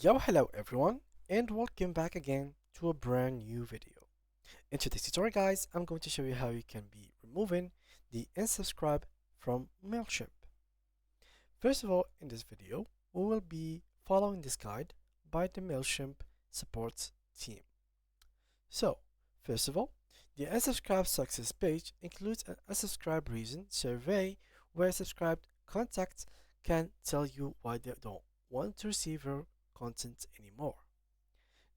Yo, hello everyone, and welcome back again to a brand new video. In today's tutorial, guys, I'm going to show you how you can be removing the unsubscribe from Mailchimp. First of all, in this video, we will be following this guide by the Mailchimp support team. So, first of all, the unsubscribe success page includes an unsubscribe reason survey where subscribed contacts can tell you why they don't want to receive your content anymore.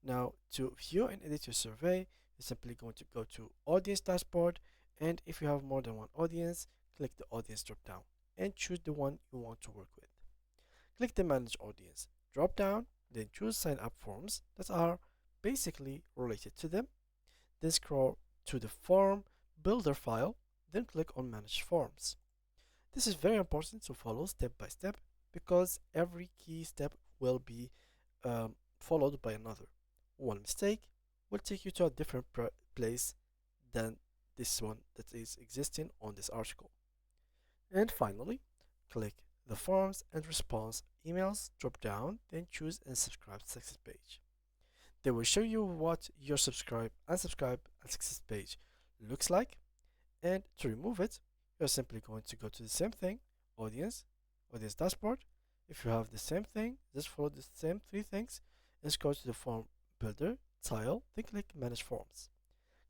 Now, to view and edit your survey, you're simply going to go to Audience Dashboard, and if you have more than one audience, click the Audience drop down and choose the one you want to work with. Click the Manage Audience drop down, then choose Sign Up Forms that are basically related to them. Then scroll to the Form Builder file, then click on Manage Forms. This is very important to follow step by step because every key step will be followed by another. One mistake will take you to a different place than this one that is existing on this article. And finally, click the Forms and Response Emails drop down, then choose Unsubscribe Success Page. They will show you what your unsubscribe and success page looks like, and to remove it, you're simply going to go to the same thing, Audience Dashboard. If you have the same thing, just follow the same three things and scroll to the Form Builder tile, then click Manage Forms.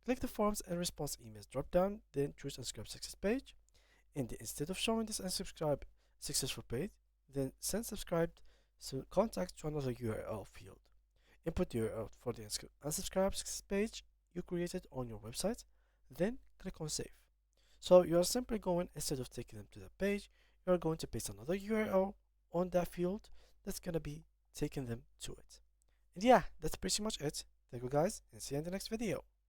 Click the Forms and Response Emails drop down, then choose Unsubscribe Success Page. And instead of showing this unsubscribe successful page, then send subscribed contact to another URL field. Input the URL for the unsubscribe success page you created on your website, then click on Save. So you are simply going, instead of taking them to the page, you are going to paste another URL on that field that's going to be taking them to it. And yeah, that's pretty much it. Thank you guys, and see you in the next video.